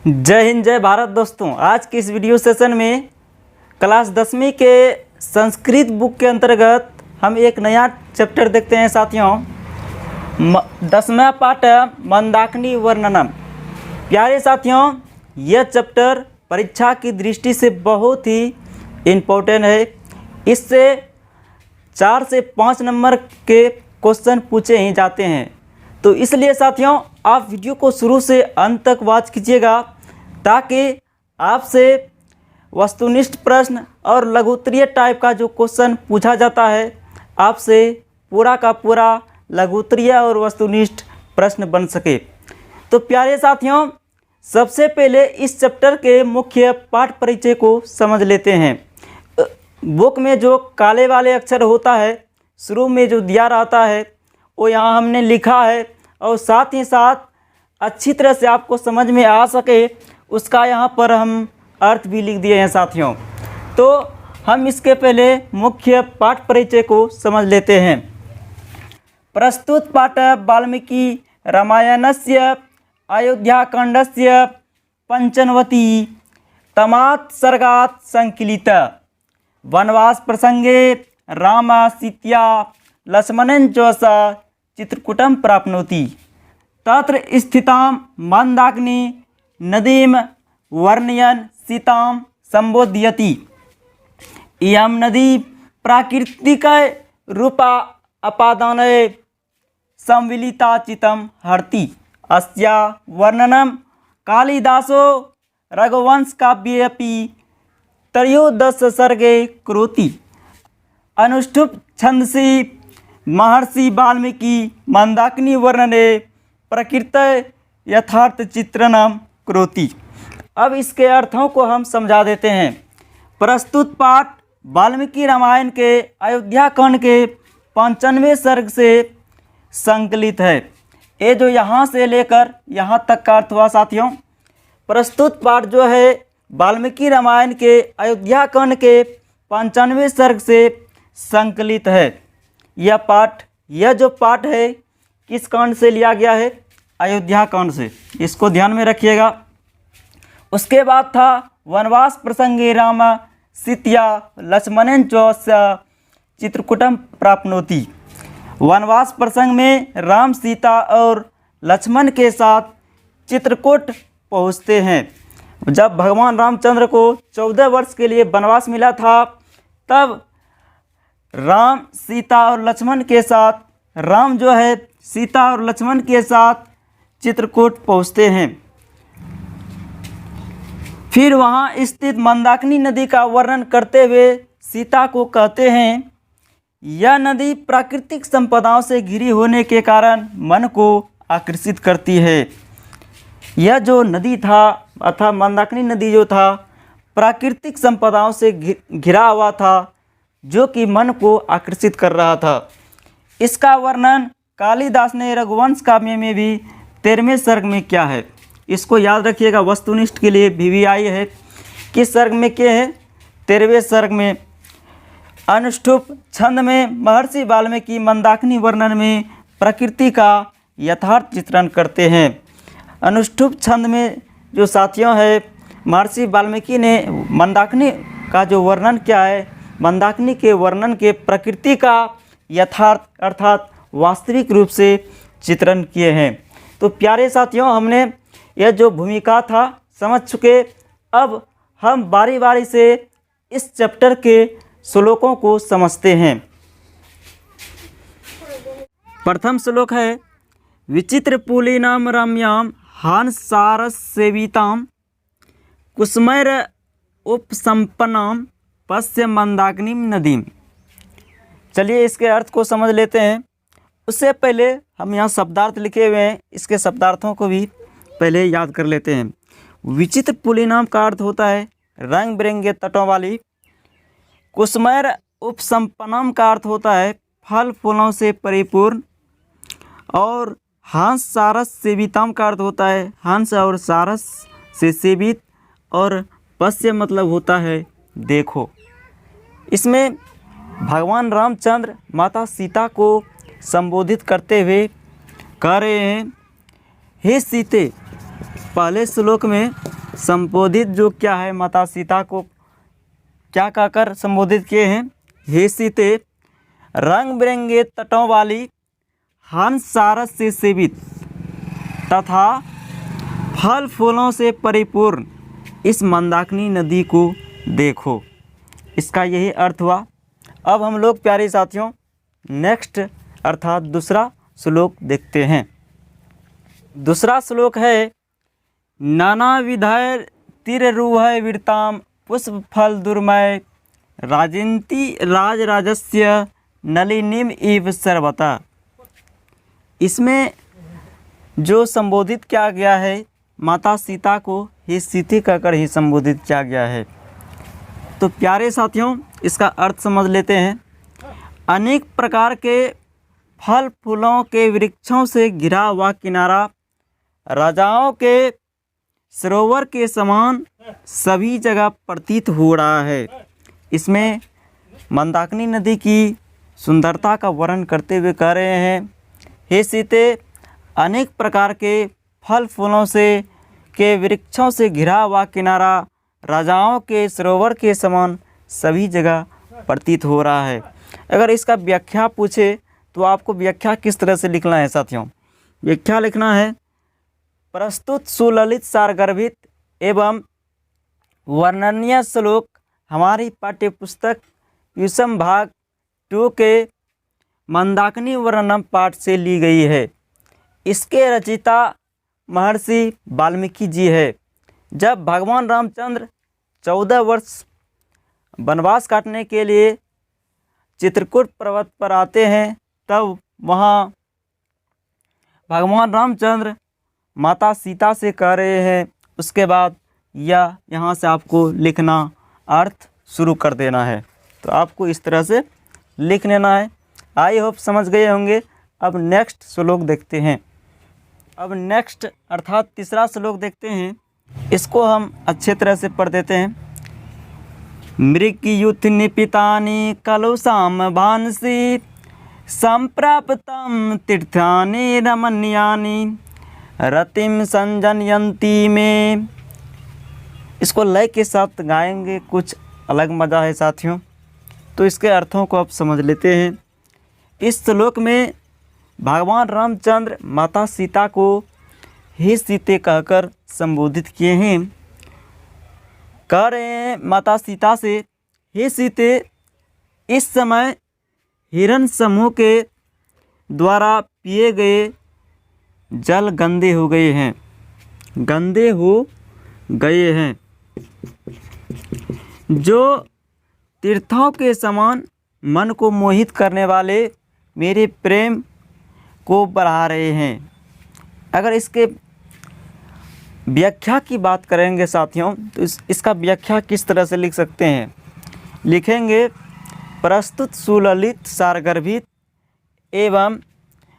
जय हिंद जय भारत दोस्तों। आज के इस वीडियो सेशन में क्लास 10वीं के संस्कृत बुक के अंतर्गत हम एक नया चैप्टर देखते हैं साथियों। 10वां पाठ है मंदाकिनी वर्णनम। प्यारे साथियों, यह चैप्टर परीक्षा की दृष्टि से बहुत ही इम्पोर्टेंट है। इससे 4 से 5 नंबर के क्वेश्चन पूछे ही जाते हैं। तो इसलिए साथियों आप वीडियो को शुरू से अंत तक वॉच कीजिएगा ताकि आपसे वस्तुनिष्ठ प्रश्न और लघुत्तरीय टाइप का जो क्वेश्चन पूछा जाता है आपसे पूरा का पूरा लघुत्तरीय और वस्तुनिष्ठ प्रश्न बन सके। तो प्यारे साथियों, सबसे पहले इस चैप्टर के मुख्य पाठ परिचय को समझ लेते हैं। बुक में जो काले वाले अक्षर होता है, शुरू में जो दिया रहता है वो यहाँ हमने लिखा है और साथ ही साथ अच्छी तरह से आपको समझ में आ सके उसका यहाँ पर हम अर्थ भी लिख दिए हैं साथियों। तो हम इसके पहले मुख्य पाठ परिचय को समझ लेते हैं। प्रस्तुत पाठ वाल्मीकि रामायणस्य अयोध्याकाण्डस्य पंचनवति तमात् सर्गात् संकलित वनवास प्रसंगे राम सीत्या लक्ष्मणेन च सह चित्रकूटं प्राप्नोति तत्र स्थितां मंदाकिनी नदीं वर्णयन् सीतां संबोधयति। इयं नदी प्राकृतिक रूपा अपादाने संविलिता चित्तं हरति। अस्या वर्णनं कालिदासो रघुवंश काव्ये अपि त्रयोदश सर्गे करोति। अनुष्टुप् छंदसि महर्षि वाल्मीकि मंदाकिनी वर्णने प्रकृत यथार्थ चित्रणम करोति। अब इसके अर्थों को हम समझा देते हैं। प्रस्तुत पाठ वाल्मीकि रामायण के अयोध्या कांड के 95वें सर्ग से संकलित है। ये जो यहाँ से लेकर यहाँ तक का अर्थ हुआ साथियों। प्रस्तुत पाठ जो है वाल्मीकि रामायण के अयोध्या कांड के 95वें सर्ग से संकलित है। यह जो पाठ है किस कांड से लिया गया है? अयोध्या कांड से। इसको ध्यान में रखिएगा। उसके बाद था वनवास प्रसंगे राम सीत्या लक्ष्मणेन च सह चित्रकूटं प्राप्नोति। वनवास प्रसंग में राम, सीता और लक्ष्मण के साथ चित्रकूट पहुँचते हैं। जब भगवान रामचंद्र को 14 वर्ष के लिए वनवास मिला था तब राम, सीता और लक्ष्मण के साथ राम जो है सीता और लक्ष्मण के साथ चित्रकूट पहुँचते हैं। फिर वहाँ स्थित मंदाकिनी नदी का वर्णन करते हुए सीता को कहते हैं, यह नदी प्राकृतिक संपदाओं से घिरी होने के कारण मन को आकर्षित करती है। यह जो नदी था अर्थात मंदाकिनी नदी जो था प्राकृतिक संपदाओं से घिरा हुआ था जो कि मन को आकर्षित कर रहा था। इसका वर्णन कालिदास ने रघुवंश काव्य में भी 13वें सर्ग में किया है। इसको याद रखिएगा, वस्तुनिष्ठ के लिए VVI है। किस सर्ग में क्या है? 13वें सर्ग में। अनुष्टुप छंद में महर्षि वाल्मीकि मंदाकिनी वर्णन में प्रकृति का यथार्थ चित्रण करते हैं। अनुष्टुप छंद में जो साथियों है महर्षि वाल्मीकि ने मंदाकिनी का जो वर्णन किया है, मंदाकिनी के वर्णन के प्रकृति का यथार्थ अर्थात वास्तविक रूप से चित्रण किए हैं। तो प्यारे साथियों, हमने यह जो भूमिका था समझ चुके। अब हम बारी बारी से इस चैप्टर के श्लोकों को समझते हैं। प्रथम श्लोक है, विचित्र पुलिनां रम्यां हांसारसेवितां कुसुमैर उपसंपन्नां पश्य मंदाकिनी नदीम। चलिए इसके अर्थ को समझ लेते हैं। उससे पहले हम यहाँ शब्दार्थ लिखे हुए हैं, इसके शब्दार्थों को भी पहले याद कर लेते हैं। विचित्र पुलिनाम का अर्थ होता है रंग बिरंगे तटों वाली। कुसुमैर उपसंपन्नम का अर्थ होता है फल फूलों से परिपूर्ण। और हंस सारस सेविताम का अर्थ होता है हंस और सारस से सेवित। और पश्य मतलब होता है देखो। इसमें भगवान रामचंद्र माता सीता को संबोधित करते हुए कह रहे हैं, हे सीते, पहले श्लोक में संबोधित जो क्या है, माता सीता को क्या कहकर संबोधित किए हैं? हे सीते, रंग बिरंगे तटों वाली हंस सारस से सेवित तथा फल फूलों से परिपूर्ण इस मंदाकिनी नदी को देखो। इसका यही अर्थ हुआ। अब हम लोग प्यारे साथियों नेक्स्ट अर्थात दूसरा श्लोक देखते हैं। दूसरा श्लोक है, नाना विधय तिररूह वीरताम पुष्प फल दुर्मय राजंती राजराजस्य नलिनीम इव सर्वता। इसमें जो संबोधित किया गया है माता सीता को हे सीते कहकर ही संबोधित किया गया है। तो प्यारे साथियों इसका अर्थ समझ लेते हैं। अनेक प्रकार के फल फूलों के वृक्षों से घिरा हुआ किनारा राजाओं के सरोवर के समान सभी जगह प्रतीत हो रहा है। इसमें मंदाकिनी नदी की सुंदरता का वर्णन करते हुए कह रहे हैं, हे सीते, अनेक प्रकार के फल फूलों से के वृक्षों से घिरा हुआ किनारा राजाओं के सरोवर के समान सभी जगह प्रतीत हो रहा है। अगर इसका व्याख्या पूछे तो आपको व्याख्या किस तरह से लिखना है साथियों? व्याख्या लिखना है, प्रस्तुत सुललित सारगर्भित एवं वर्णनीय श्लोक हमारी पाठ्यपुस्तक युष्म भाग 2 के मंदाकिनी वर्णनम पाठ से ली गई है। इसके रचयिता महर्षि वाल्मीकि जी है। जब भगवान रामचंद्र 14 वर्ष वनवास काटने के लिए चित्रकूट पर्वत पर आते हैं, तब वहाँ भगवान रामचंद्र माता सीता से कह रहे हैं। उसके बाद यहाँ से आपको लिखना अर्थ शुरू कर देना है। तो आपको इस तरह से लिख लेना है। आई होप समझ गए होंगे। अब नेक्स्ट श्लोक देखते हैं। अब नेक्स्ट अर्थात तीसरा श्लोक देखते हैं। इसको हम अच्छे तरह से पढ़ देते हैं। मृगयुथ निपितानि कलुषाम भांसी संप्राप्तम तीर्थानि रमणीयानि रतिम संजनयंती में। इसको लय के साथ गाएंगे, कुछ अलग मज़ा है साथियों। तो इसके अर्थों को आप समझ लेते हैं। इस श्लोक में भगवान रामचंद्र माता सीता को हे सीते कहकर संबोधित किए हैं। कह रहे हैं माता सीता से, हे सीते, इस समय हिरण समूह के द्वारा पिए गए जल गंदे हो गए हैं, गंदे हो गए हैं, जो तीर्थों के समान मन को मोहित करने वाले मेरे प्रेम को बढ़ा रहे हैं। अगर इसके व्याख्या की बात करेंगे साथियों, तो इसका व्याख्या किस तरह से लिख सकते हैं? लिखेंगे, प्रस्तुत सुललित सारगर्भित एवं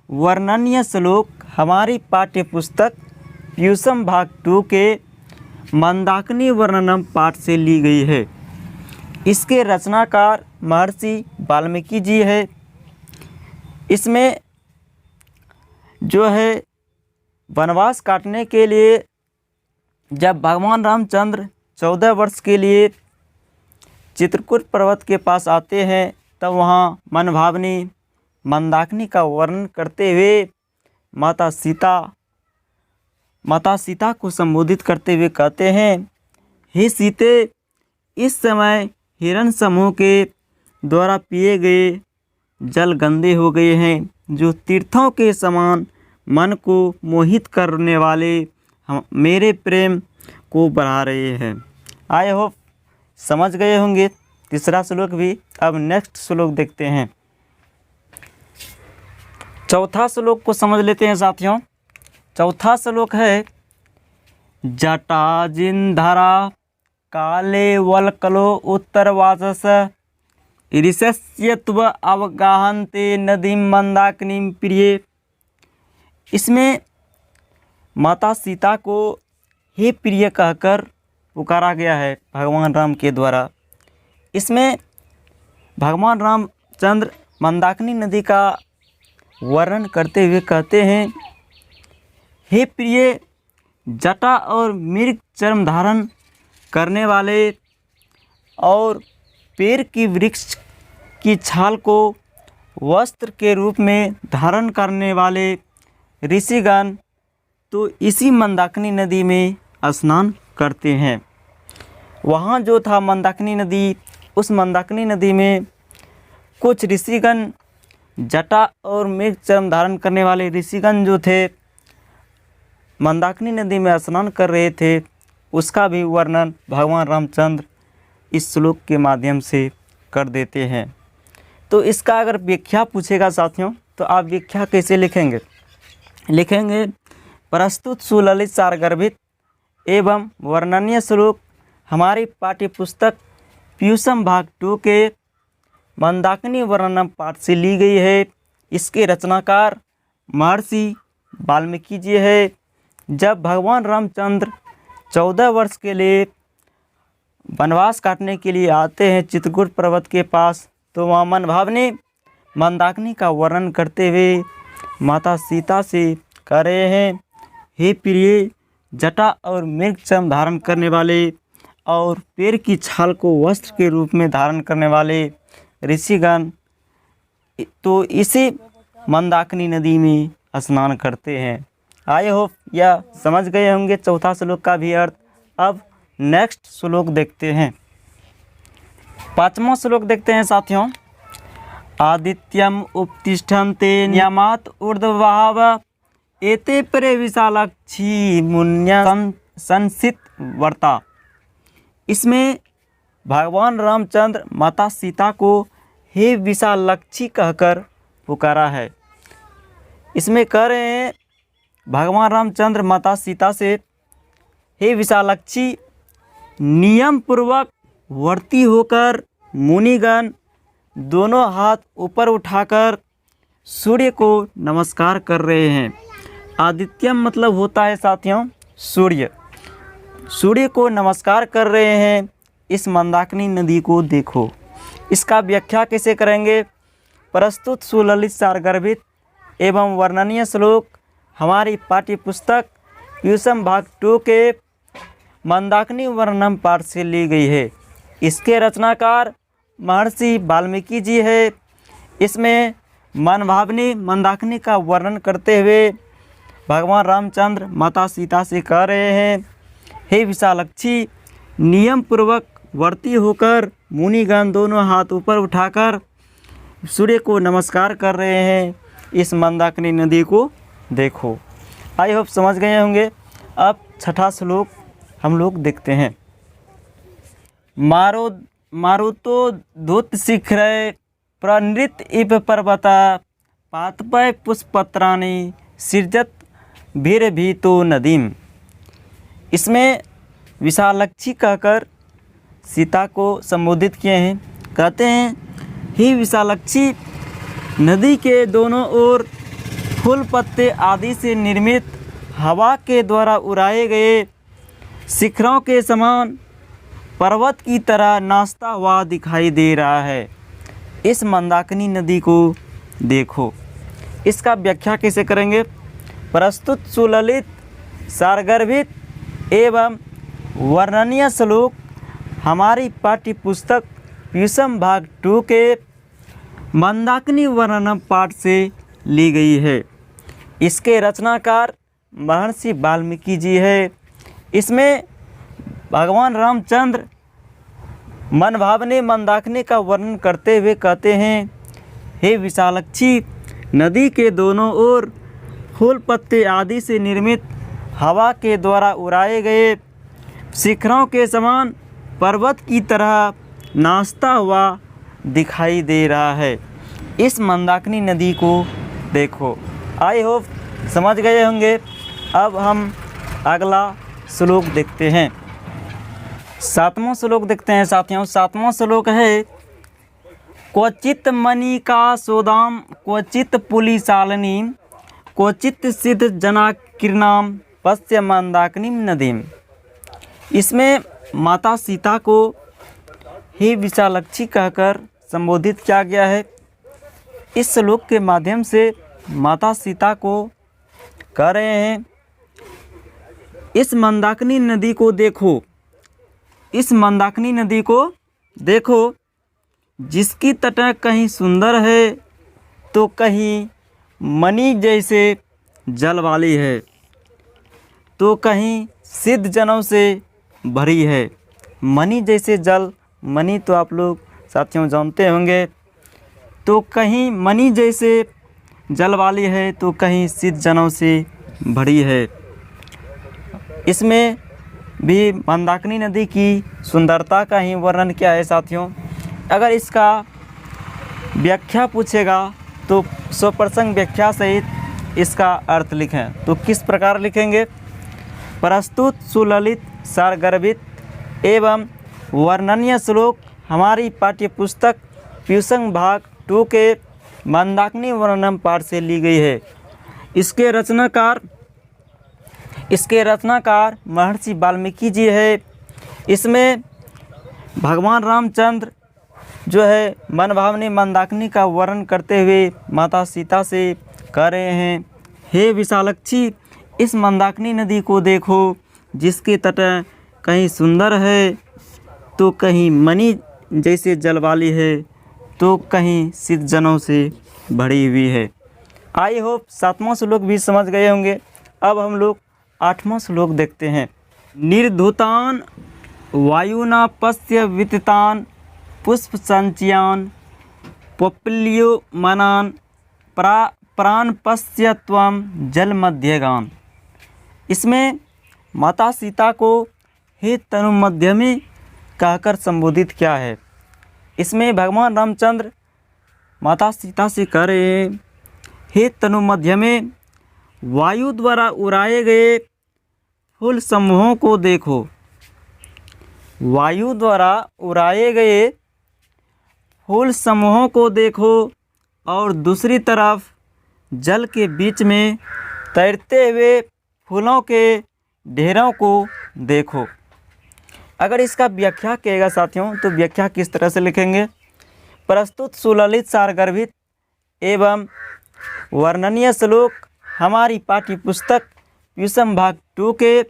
वर्णनीय श्लोक हमारी पाठ्यपुस्तक युष्म भाग 2 के मंदाकिनी वर्णनम पाठ से ली गई है। इसके रचनाकार महर्षि वाल्मीकि जी है। इसमें जो है वनवास काटने के लिए जब भगवान रामचंद्र 14 वर्ष के लिए चित्रकूट पर्वत के पास आते हैं, तब वहाँ मनभावनी मंदाकिनी का वर्णन करते हुए माता सीता को संबोधित करते हुए कहते हैं, हे सीते, इस समय हिरण समूह के द्वारा पिए गए जल गंदे हो गए हैं, जो तीर्थों के समान मन को मोहित करने वाले मेरे प्रेम को बढ़ा रहे हैं। आई होप समझ गए होंगे तीसरा श्लोक भी। अब नेक्स्ट श्लोक देखते हैं। चौथा श्लोक को समझ लेते हैं साथियों। चौथा श्लोक है, जटाजिन्धरा काले वल्कलो उत्तरवासस ऋषस्यत्व अवगाहन्ते नदीं मंदाकिनीं प्रिये। इसमें माता सीता को हे प्रिय कहकर पुकारा गया है भगवान राम के द्वारा। इसमें भगवान रामचंद्र मंदाकिनी नदी का वर्णन करते हुए कहते हैं, हे प्रिय, जटा और मृग चर्म धारण करने वाले और पेड़ की वृक्ष की छाल को वस्त्र के रूप में धारण करने वाले ऋषिगण तो इसी मंदाकिनी नदी में स्नान करते हैं। वहाँ जो था मंदाकिनी नदी, उस मंदाकिनी नदी में कुछ ऋषिगण जटा और मृग चर्म धारण करने वाले ऋषिगण जो थे मंदाकिनी नदी में स्नान कर रहे थे, उसका भी वर्णन भगवान रामचंद्र इस श्लोक के माध्यम से कर देते हैं। तो इसका अगर व्याख्या पूछेगा साथियों तो आप व्याख्या कैसे लिखेंगे? लिखेंगे प्रस्तुत सुललित सारगर्भित एवं वर्णनीय श्लोक हमारी पाठ्य पुस्तक पीयूषम भाग 2 के मंदाकिनी वर्णनम पाठ से ली गई है। इसके रचनाकार महर्षि वाल्मीकि जी है। जब भगवान रामचंद्र 14 वर्ष के लिए वनवास काटने के लिए आते हैं चित्रकूट पर्वत के पास, तो वहाँ मनभावनी मंदाकिनी का वर्णन करते हुए माता सीता से कह रहे हैं, हे प्रिय, जटा और मृग चर्म धारण करने वाले और पेड़ की छाल को वस्त्र के रूप में धारण करने वाले ऋषिगण तो इसी मंदाकिनी नदी में स्नान करते हैं। आई होप यह समझ गए होंगे चौथा श्लोक का भी अर्थ। अब नेक्स्ट श्लोक देखते हैं। 5वां श्लोक देखते हैं साथियों। आदित्यम उपतिष्ठन्ते नियमात ऊर्ध्वभाव एते परे विशालाक्षी मुन्या संसित वर्ता। इसमें भगवान रामचंद्र माता सीता को हे विशालाक्षी कहकर पुकारा है। इसमें कह रहे हैं भगवान रामचंद्र माता सीता से, हे विशालाक्षी, नियम पूर्वक वर्ती होकर मुनिगण दोनों हाथ ऊपर उठाकर सूर्य को नमस्कार कर रहे हैं। आदित्यम मतलब होता है साथियों सूर्य। सूर्य को नमस्कार कर रहे हैं। इस मंदाकिनी नदी को देखो। इसका व्याख्या कैसे करेंगे? प्रस्तुत सुललित सारगर्भित एवं वर्णनीय श्लोक हमारी पाठ्य पुस्तक पीयूषम भाग 2 के मंदाकिनी वर्णनम पाठ से ली गई है। इसके रचनाकार महर्षि वाल्मीकि जी है। इसमें मनभावनी मंदाकिनी का वर्णन करते हुए भगवान रामचंद्र माता सीता से कह रहे हैं, हे विशालाक्षी, नियम पूर्वक वर्ती होकर मुनिगण दोनों हाथ ऊपर उठाकर सूर्य को नमस्कार कर रहे हैं। इस मंदाकिनी नदी को देखो। आई होप समझ गए होंगे। अब छठा श्लोक हम लोग देखते हैं। मारुतो धूत शिखर प्रणृत इव पर्वता पातपय पुष्पत्राणि सृजत भीर भीतो नदीम। इसमें विशालाक्षी कहकर सीता को संबोधित किए हैं। कहते हैं, हे विशालाक्षी, नदी के दोनों ओर फूल पत्ते आदि से निर्मित हवा के द्वारा उड़ाए गए शिखरों के समान पर्वत की तरह नाचता हुआ दिखाई दे रहा है। इस मंदाकिनी नदी को देखो। इसका व्याख्या कैसे करेंगे? प्रस्तुत सुललित सारगर्भित एवं वर्णनीय श्लोक हमारी पाठ्य पुस्तक पीयूषम भाग 2 के मंदाकिनी वर्णनम पाठ से ली गई है। इसके रचनाकार महर्षि वाल्मीकि जी है। इसमें भगवान रामचंद्र मनभावनी मंदाकिनी का वर्णन करते हुए कहते हैं, हे विशालाक्षी, नदी के दोनों ओर फूल पत्ते आदि से निर्मित हवा के द्वारा उड़ाए गए शिखरों के समान पर्वत की तरह नाचता हुआ दिखाई दे रहा है। इस मंदाकिनी नदी को देखो। आई होप समझ गए होंगे। अब हम अगला श्लोक देखते हैं। 7वां श्लोक देखते हैं साथियों। 7वां श्लोक है, क्वचित मणिका सोदाम क्वचित पुलिशालिनी क्वचित सिद्ध जनाकिरणाम पश्य मंदाकिनीम नदीम। इसमें माता सीता को हे विशालाक्षी कहकर संबोधित किया गया है। इस श्लोक के माध्यम से माता सीता को कह रहे हैं, इस मंदाकिनी नदी को देखो, इस मंदाकिनी नदी को देखो, जिसकी तट कहीं सुंदर है तो कहीं मणि जैसे जल वाली है, तो कहीं सिद्ध जनों से भरी है। मणि जैसे जल, मणि तो आप लोग साथियों जानते होंगे, तो कहीं मणि जैसे जल वाली है तो कहीं सिद्ध जनों से भरी है। इसमें भी मंदाकिनी नदी की सुंदरता का ही वर्णन किया है साथियों। अगर इसका व्याख्या पूछेगा तो स्वप्रसंग व्याख्या सहित इसका अर्थ लिखें। तो किस प्रकार लिखेंगे? प्रस्तुत सुललित सारगर्भित एवं वर्णनीय श्लोक हमारी पाठ्यपुस्तक प्यूसंग भाग 2 के मंदाकिनी वर्णन पाठ से ली गई है। इसके रचनाकार महर्षि वाल्मीकि जी है। इसमें भगवान रामचंद्र जो है मनभावनी मंदाकिनी का वर्णन करते हुए माता सीता से कह रहे हैं, हे विशालक्षी, इस मंदाकिनी नदी को देखो, जिसके तट कहीं सुंदर है तो कहीं मणि जैसे जल वाली है, तो कहीं सिद्ध जनों से भरी हुई है। आई होप 7वां श्लोक भी समझ गए होंगे। अब हम लोग 8वां श्लोक देखते हैं। निर्धुतान वायुना पश्य विततान पुष्प संचयान पप्ल्यो मनान प्राण पश्य त्वम जल मध्यगान। इसमें माता सीता को हे तनु मध्यमी कहकर संबोधित किया है। इसमें भगवान रामचंद्र माता सीता से कह रहे हैं, हे तनु मध्यमे, वायु द्वारा उड़ाए गए फूल समूहों को देखो। वायु द्वारा उड़ाए गए फूल समूहों को देखो और दूसरी तरफ जल के बीच में तैरते हुए फूलों के ढेरों को देखो। अगर इसका व्याख्या कहेगा साथियों तो व्याख्या किस तरह से लिखेंगे? प्रस्तुत सुललित सारगर्भित एवं वर्णनीय श्लोक हमारी पाठ्यपुस्तक प्यूसम भाग 2 के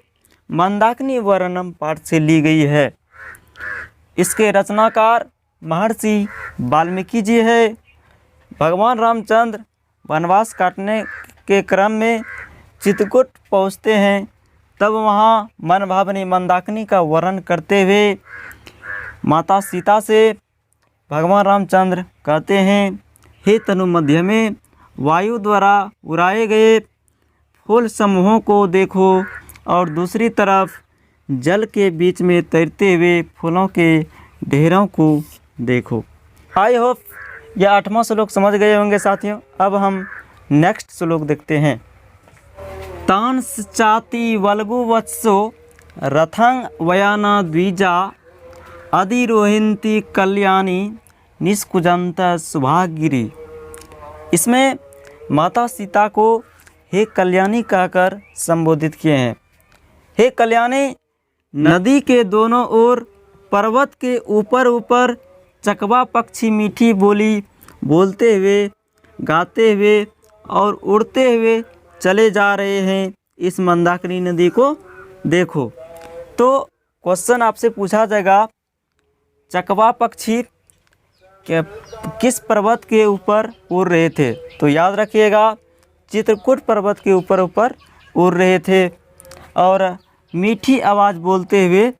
मंदाकिनी वर्णन पाठ से ली गई है। इसके रचनाकार महर्षि वाल्मीकि जी है। भगवान रामचंद्र वनवास काटने के क्रम में चित्रकूट पहुँचते हैं, तब वहाँ मनभावनी मंदाकिनी का वर्णन करते हुए माता सीता से भगवान रामचंद्र कहते हैं, हे तनु मध्य में वायु द्वारा उड़ाए गए फूल समूहों को देखो और दूसरी तरफ जल के बीच में तैरते हुए फूलों के ढेरों को देखो। आई होप यह 8वां श्लोक समझ गए होंगे साथियों। अब हम नेक्स्ट श्लोक देखते हैं। तांश्चाति वल्गुवत्सो रथं वयाना द्विजा अधिरोहिंती कल्याणी निष्कुजंत शुभागिरी। इसमें माता सीता को हे कल्याणी कहकर संबोधित किए हैं। हे कल्याणी, नदी के दोनों ओर पर्वत के ऊपर ऊपर चकवा पक्षी मीठी बोली बोलते हुए, गाते हुए और उड़ते हुए चले जा रहे हैं। इस मंदाकिनी नदी को देखो। तो क्वेश्चन आपसे पूछा जाएगा, चकवा पक्षी किस पर्वत के ऊपर उड़ रहे थे? तो याद रखिएगा, चित्रकूट पर्वत के ऊपर उड़ रहे थे और मीठी आवाज़ बोलते हुए,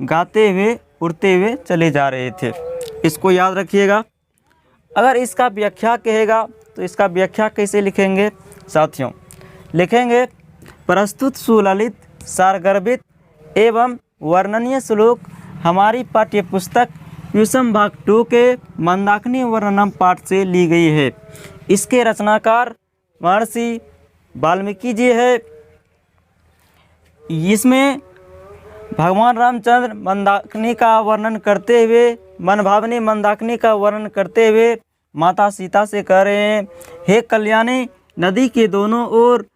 गाते हुए, उड़ते हुए चले जा रहे थे। इसको याद रखिएगा। अगर इसका व्याख्या कहेगा तो इसका व्याख्या कैसे लिखेंगे साथियों? लिखेंगे, प्रस्तुत सुललित सारगर्भित एवं वर्णनीय श्लोक हमारी पाठ्यपुस्तक प्यूसम भाग 2 के मंदाकिनी वर्णन पाठ से ली गई है। इसके रचनाकार महर्षि वाल्मीकि जी है। इसमें भगवान रामचंद्र मंदाकिनी का वर्णन करते हुए, मनभावनी मंदाकिनी का वर्णन करते हुए माता सीता से कह रहे हैं, हे कल्याणी, नदी के दोनों ओर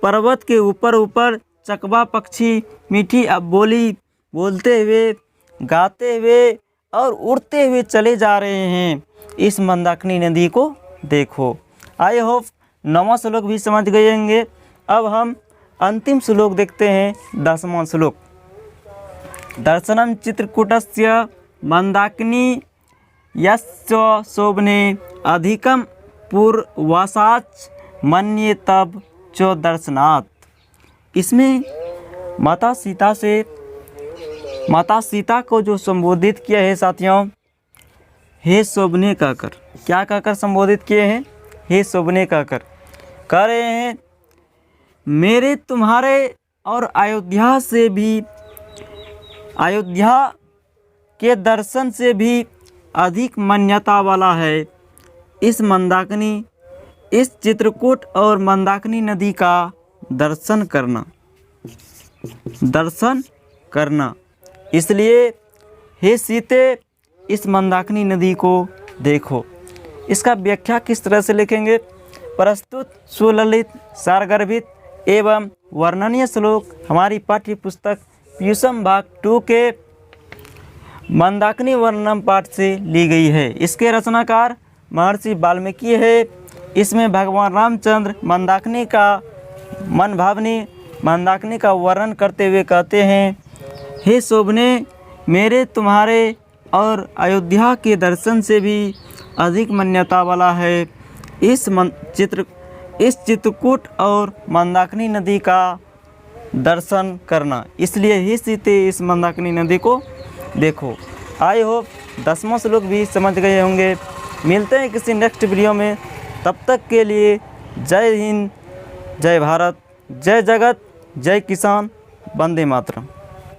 पर्वत के ऊपर ऊपर चकवा पक्षी मीठी बोली बोलते हुए, गाते हुए और उड़ते हुए चले जा रहे हैं। इस मंदाकिनी नदी को देखो। आई होप 9वां श्लोक भी समझ गए होंगे। अब हम अंतिम श्लोक देखते हैं, 10वां श्लोक। दर्शनम चित्रकूटस्य मंदाकिनी यस्य शोभने अधिकम पूर्वसाच मन्ये तब चो दर्शनात्। इसमें माता सीता को जो संबोधित किया है साथियों, हे शोभने कहकर, क्या कहकर संबोधित किए हैं? हे शोभने कहकर कह रहे हैं, मेरे तुम्हारे और अयोध्या के दर्शन से भी अधिक मान्यता वाला है इस चित्रकूट और मंदाकिनी नदी का दर्शन करना। इसलिए हे सीते, इस मंदाकिनी नदी को देखो। इसका व्याख्या किस तरह से लिखेंगे? प्रस्तुत सुललित, सारगर्भित एवं वर्णनीय श्लोक हमारी पाठ्य पुस्तक पीयूषम भाग 2 के मंदाकिनी वर्णनम पाठ से ली गई है। इसके रचनाकार महर्षि वाल्मीकि है। इसमें भगवान रामचंद्र मंदाकिनी का वर्णन करते हुए कहते हैं, हे शोभने, मेरे तुम्हारे और अयोध्या के दर्शन से भी अधिक मान्यता वाला है इस चित्रकूट और मंदाकिनी नदी का दर्शन करना। इसलिए हे सीते, इस मंदाकिनी नदी को देखो। आई होप 10वां श्लोक भी समझ गए होंगे। मिलते हैं किसी नेक्स्ट वीडियो में, तब तक के लिए जय हिंद, जय भारत, जय जगत, जय किसान, वंदे मातरम।